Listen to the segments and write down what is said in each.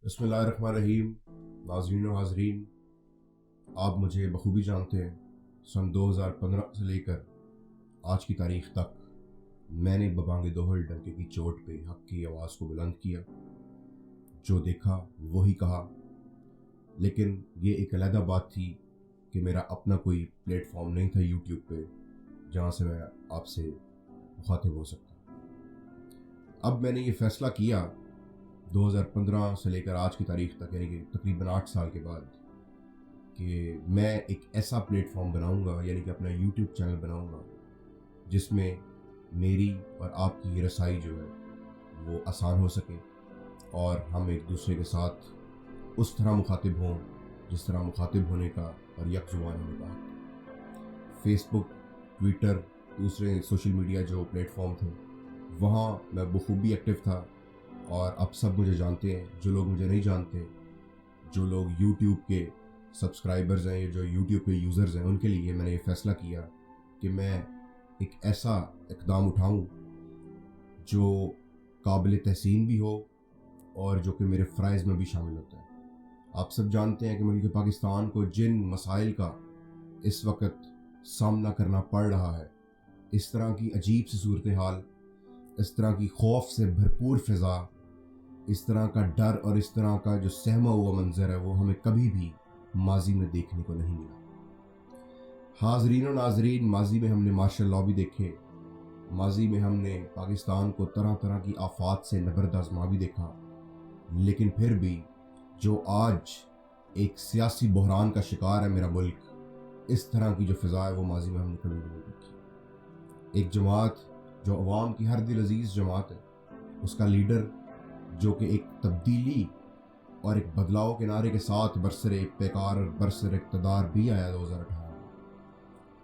बिस्मिल्लाहिर्रहमानिर्रहीम। नाज़रीन व हाज़रीन, आप मुझे बखूबी जानते हैं। सन 2015 से लेकर आज की तारीख़ तक मैंने बबांग दोहल डंके की चोट पे हक़ की आवाज़ को बुलंद किया, जो देखा वही कहा। लेकिन ये एक अलहदा बात थी कि मेरा अपना कोई प्लेटफॉर्म नहीं था यूट्यूब पे जहाँ से मैं आपसे मुखातिब हो सकता। अब मैंने ये फ़ैसला किया 2015 से लेकर आज की तारीख़ तक, यानी कि तकरीबन 8 साल के बाद, कि मैं एक ऐसा प्लेटफॉर्म बनाऊंगा, यानी कि अपना यूट्यूब चैनल बनाऊंगा जिसमें मेरी और आपकी रसाई जो है वो आसान हो सके और हम एक दूसरे के साथ उस तरह मुखातिब हों जिस तरह मुखातिब होने का और यकजुबान होने का हक। फेसबुक, ट्विटर, दूसरे सोशल मीडिया जो प्लेटफॉर्म थे, वहाँ मैं बखूबी एक्टिव था और अब सब मुझे जानते हैं। जो लोग मुझे नहीं जानते, जो लोग YouTube के सब्सक्राइबर्स हैं, जो YouTube के यूज़र्स हैं, उनके लिए मैंने ये फ़ैसला किया कि मैं एक ऐसा इक़दाम उठाऊं जो काबिल तहसीन भी हो और जो कि मेरे फ़राइज़ में भी शामिल होता है। आप सब जानते हैं कि मुल्क पाकिस्तान को जिन मसाइल का इस वक्त सामना करना पड़ रहा है, इस तरह की अजीब सी सूरत हाल, इस तरह की खौफ से भरपूर फ़िज़ा, इस तरह का डर और इस तरह का जो सहमा हुआ मंज़र है, वो हमें कभी भी माजी में देखने को नहीं मिला। हाज़रीन और नाज़रीन, माजी में हमने मार्शल लॉ भी देखे, माजी में हमने पाकिस्तान को तरह तरह की आफात से नबर्द आज़मा भी देखा, लेकिन फिर भी जो आज एक सियासी बहरान का शिकार है मेरा मुल्क, इस तरह की जो फ़िज़ा है वो माजी में हमने कभी नहीं देखी। एक जमात जो अवाम की हर दिल अजीज़ जमात है, उसका लीडर जो कि एक तब्दीली और एक बदलाव के नारे के साथ बरसरे पेकार और बरसरे इक़्तिदार भी आया 2018 में।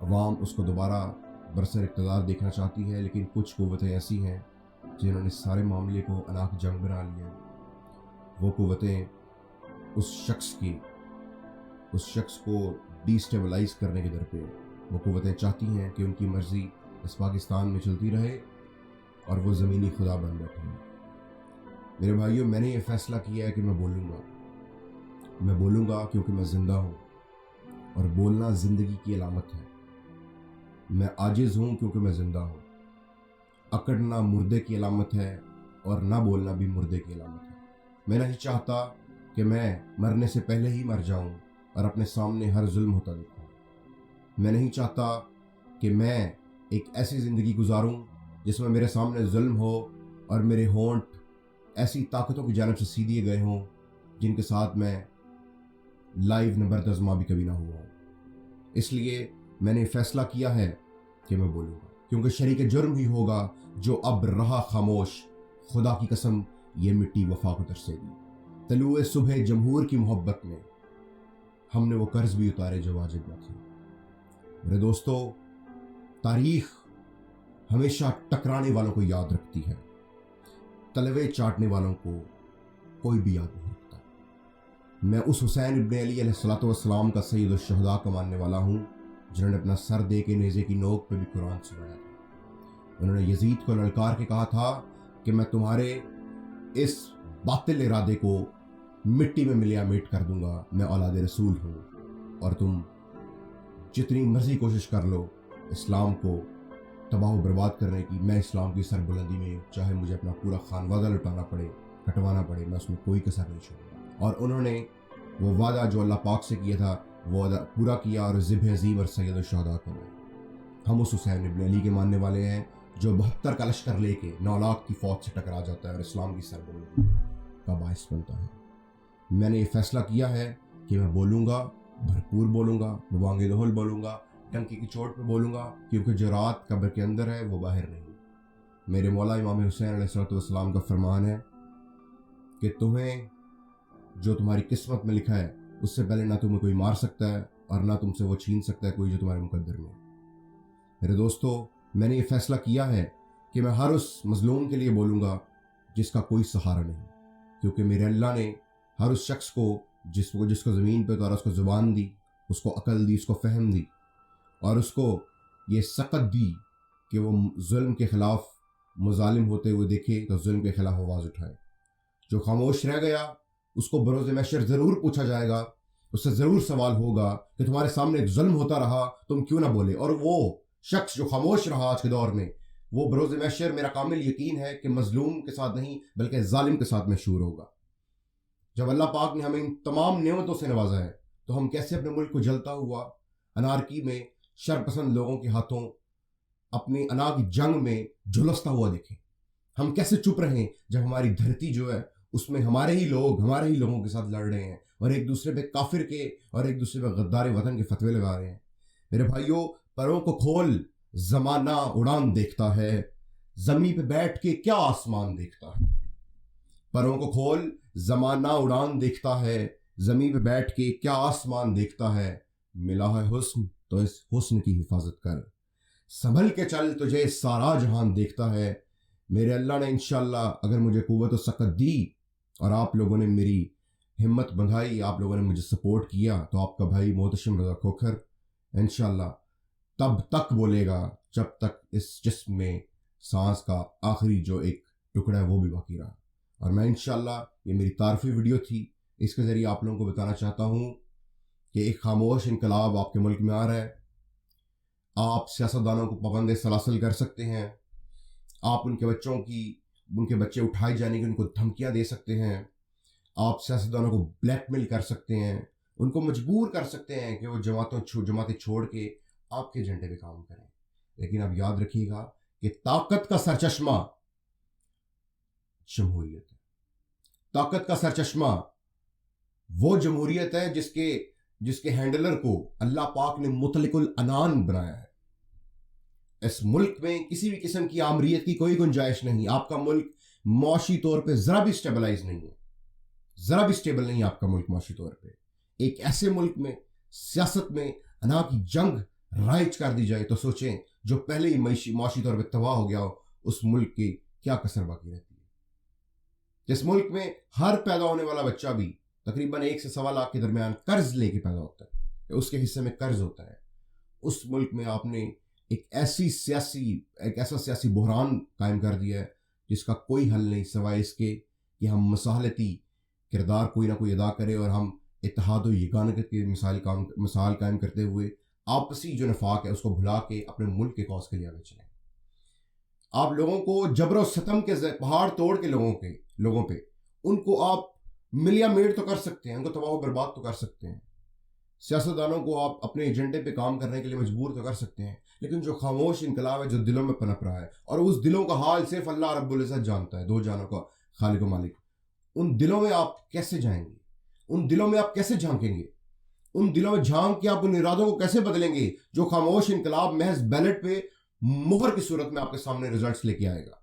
अवाम उसको दोबारा बरसरे इक़्तिदार देखना चाहती है, लेकिन कुछ क़ुव्वतें ऐसी हैं जिन्होंने सारे मामले को अनाक जंग बना लिया। वो क़ुव्वतें उस शख्स को डिस्टेबलाइज़ करने के दर पे, वो क़ुव्वतें चाहती हैं कि उनकी मर्ज़ी इस पाकिस्तान में चलती रहे और वो ज़मीनी खुदा बन बैठे हैं। मेरे भाइयों, मैंने ये फ़ैसला किया है कि मैं बोलूँगा क्योंकि मैं ज़िंदा हूँ और बोलना ज़िंदगी की अलामत है। मैं आजिज़ हूँ क्योंकि मैं ज़िंदा हूँ। अकड़ना मुर्दे की अलामत है और ना बोलना भी मुर्दे की अलामत है। मैं नहीं चाहता कि मैं मरने से पहले ही मर जाऊँ और अपने सामने हर जुल्म होता देखूँ। मैं नहीं चाहता कि मैं एक ऐसी ज़िंदगी गुजारूं जिसमें मेरे सामने जुल्म हो और मेरे होंठ ऐसी ताकतों की जानिब से सी दिए गए हों जिनके साथ मैं लाइव नबर्द आज़मा भी कभी ना हुआ हूँ। इसलिए मैंने फ़ैसला किया है कि मैं बोलूँगा, क्योंकि शरीक जुर्म ही होगा जो अब रहा खामोश। खुदा की कसम ये मिट्टी वफा को तरसेगी। तलुए सुबह जमहूर की मोहब्बत में हमने वो कर्ज भी उतारे जो वाजिब न थे। मेरे दोस्तों, तारीख़ हमेशा टकराने वालों को याद रखती है, तलवे चाटने वालों को कोई भी याद नहीं रखता। मैं उस हुसैन इब्न अली अलैहिस्सलातु वस्सलाम का सैयद शुहदा का मानने वाला हूँ जिन्होंने अपना सर दे के नेज़े की नोक पे भी कुरान सुनाया था। उन्होंने यजीद को ललकार के कहा था कि मैं तुम्हारे इस बातिल इरादे को मिट्टी में मिलिया मेट कर दूंगा। मैं औलाद रसूल हूँ और तुम जितनी मर्जी कोशिश कर लो इस्लाम को तबाह बर्बाद करने की। मैं इस्लाम की सरबुलंदी में चाहे मुझे अपना पूरा खानवादा लुटाना पड़े, कटवाना पड़े, मैं उसमें कोई कसर नहीं छोड़ूंगा। और उन्होंने वो वादा जो अल्लाह पाक से किया था वो वादा पूरा किया और ज़िब अज़ीम और सैयद शुहदा को। हम उस हुसैन इब्न अली के मानने वाले हैं जो 72 का लश्कर लेके 9 लाख की फौज से टकरा जाता है और इस्लाम की सरबुलंदी का बाइस बनता है। मैंने ये फ़ैसला किया है कि मैं बोलूँगा, भरपूर बोलूँगा, बबांग दोहल बोलूँगा, टंकी की चोट पे बोलूँगा, क्योंकि जो रात कब्र के अंदर है वो बाहर नहीं। मेरे मौला इमाम हुसैन अलैहिस्सलाम का फरमान है कि तुम्हें जो तुम्हारी किस्मत में लिखा है उससे पहले ना तुम्हें कोई मार सकता है और ना तुमसे वो छीन सकता है कोई जो तुम्हारे मुकद्दर में। मेरे दोस्तों, मैंने ये फ़ैसला किया है कि मैं हर उस मज़लूम के लिए बोलूँगा जिसका कोई सहारा नहीं, क्योंकि मेरे अल्लाह ने हर उस शख्स को जिसको ज़मीन पर उतारा, उसको ज़ुबान दी, उसको अकल दी, उसको फ़हम दी और उसको ये सकत दी कि वो जुल्म के ख़िलाफ़ मुज़ालिम होते हुए देखे तो जुल्म के ख़िलाफ़ आवाज़ उठाए। जो खामोश रह गया اس کو بروز محشر ضرور پوچھا جائے گا، اس سے ضرور سوال ہوگا کہ تمہارے سامنے ایک ظلم ہوتا رہا تم کیوں نہ بولے. اور وہ شخص جو خاموش رہا آج کے دور میں، وہ بروز محشر میرا کامل یقین ہے کہ مظلوم کے ساتھ نہیں بلکہ ظالم کے ساتھ محشور ہوگا. جب اللہ پاک نے ہمیں ان تمام نعمتوں سے نوازا ہے تو ہم کیسے اپنے ملک کو جلتا ہوا انارکی میں شر پسند لوگوں کے ہاتھوں اپنی انا کی جنگ میں جھلستا ہوا دیکھیں؟ ہم کیسے چپ رہیں جب ہماری دھرتی جو ہے اس میں ہمارے ہی لوگوں کے ساتھ لڑ رہے ہیں اور ایک دوسرے پہ کافر کے اور ایک دوسرے پہ غدار وطن کے فتوے لگا رہے ہیں؟ میرے بھائیوں، پروں کو کھول، زمانہ اڑان دیکھتا ہے، زمین پہ بیٹھ کے کیا آسمان دیکھتا ہے. پروں کو کھول، زمانہ اڑان دیکھتا ہے، زمین پہ بیٹھ کے کیا آسمان دیکھتا ہے. ملا ہے حسن تو اس حسن کی حفاظت کر، سنبھل کے چل تجھے سارا جہان دیکھتا ہے. میرے اللہ نے انشاءاللہ اگر مجھے قوت و سکت دی اور آپ لوگوں نے میری ہمت بندھائی، آپ لوگوں نے مجھے سپورٹ کیا، تو آپ کا بھائی محتشم رضا کھوکھر انشاءاللہ تب تک بولے گا جب تک اس جسم میں سانس کا آخری جو ایک ٹکڑا ہے وہ بھی باقی رہا. اور میں انشاءاللہ، یہ میری تعارفی ویڈیو تھی، اس کے ذریعے آپ لوگوں کو بتانا چاہتا ہوں کہ ایک خاموش انقلاب آپ کے ملک میں آ رہا ہے. آپ سیاستدانوں کو پابند سلاسل کر سکتے ہیں، آپ ان کے بچے اٹھائے جانے کی ان کو دھمکیاں دے سکتے ہیں، آپ سیاستدانوں کو بلیک میل کر سکتے ہیں، ان کو مجبور کر سکتے ہیں کہ وہ جماعتیں چھوڑ کے آپ کے ایجنڈے پہ کام کریں. لیکن اب یاد رکھیے گا کہ طاقت کا سرچشمہ جمہوریت ہے. طاقت کا سرچشمہ وہ جمہوریت ہے جس کے ہینڈلر کو اللہ پاک نے مطلق العنان بنایا ہے. اس ملک میں کسی بھی قسم کی آمریت کی کوئی گنجائش نہیں. آپ کا ملک معاشی طور پہ ذرا بھی اسٹیبلائز نہیں ہے، ذرا بھی اسٹیبل نہیں ہے آپ کا ملک معاشی طور پہ. ایک ایسے ملک میں سیاست میں انا کی جنگ رائج کر دی جائے تو سوچیں جو پہلے ہی معاشی طور پہ تباہ ہو گیا ہو، اس ملک کی کیا کسر باقی رہتی ہے. جس ملک میں ہر پیدا ہونے والا بچہ بھی تقریباً 1 سے 1.25 لاکھ کے درمیان قرض لے کے پیدا ہوتا ہے، اس کے حصے میں قرض ہوتا ہے. اس ملک میں آپ نے ایک ایسا سیاسی بحران قائم کر دیا ہے جس کا کوئی حل نہیں سوائے اس کے کہ ہم مصالحتی کردار کوئی نہ کوئی ادا کرے اور ہم اتحاد و یگانت کی مثال قائم کرتے ہوئے آپسی جو نفاق ہے اس کو بھلا کے اپنے ملک کے کاز کے لیے آگے چلیں. آپ لوگوں کو جبر و ستم کے پہاڑ توڑ کے لوگوں پہ ان کو آپ ملیا میٹ تو کر سکتے ہیں، ان کو تباہ و برباد تو کر سکتے ہیں. سیاستدانوں کو آپ اپنے ایجنڈے پہ کام کرنے کے لیے مجبور تو کر سکتے ہیں، لیکن جو خاموش انقلاب ہے جو دلوں میں پنپ رہا ہے، اور اس دلوں کا حال صرف اللہ رب العزت جانتا ہے، دو جانوں کا خالق و مالک. ان دلوں میں آپ کیسے جائیں گے؟ ان دلوں میں آپ کیسے جھانکیں گے؟ ان دلوں میں جھانک کے آپ ان ارادوں کو کیسے بدلیں گے جو خاموش انقلاب محض بیلٹ پہ مہر کی صورت میں آپ کے سامنے ریزلٹس لے کے آئے گا؟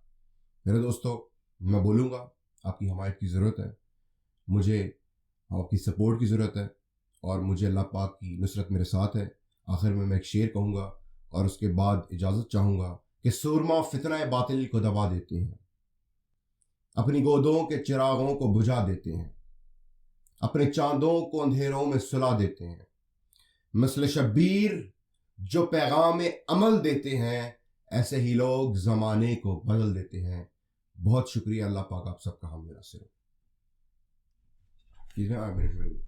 میرے دوستو، میں بولوں گا آپ کی حمایت کی ضرورت ہے، مجھے آپ کی سپورٹ کی ضرورت ہے، اور مجھے اللہ پاک کی نصرت میرے ساتھ ہے. آخر میں ایک شعر کہوں گا اور اس کے بعد اجازت چاہوں گا کہ سورما فتنہ باطل کو دبا دیتے ہیں، اپنی گودوں کے چراغوں کو بجھا دیتے ہیں، اپنے چاندوں کو اندھیروں میں سلا دیتے ہیں. مثل شبیر جو پیغام عمل دیتے ہیں، ایسے ہی لوگ زمانے کو بدل دیتے ہیں. بہت شکریہ. اللہ پاک آپ سب کا حامل ناصر ہو.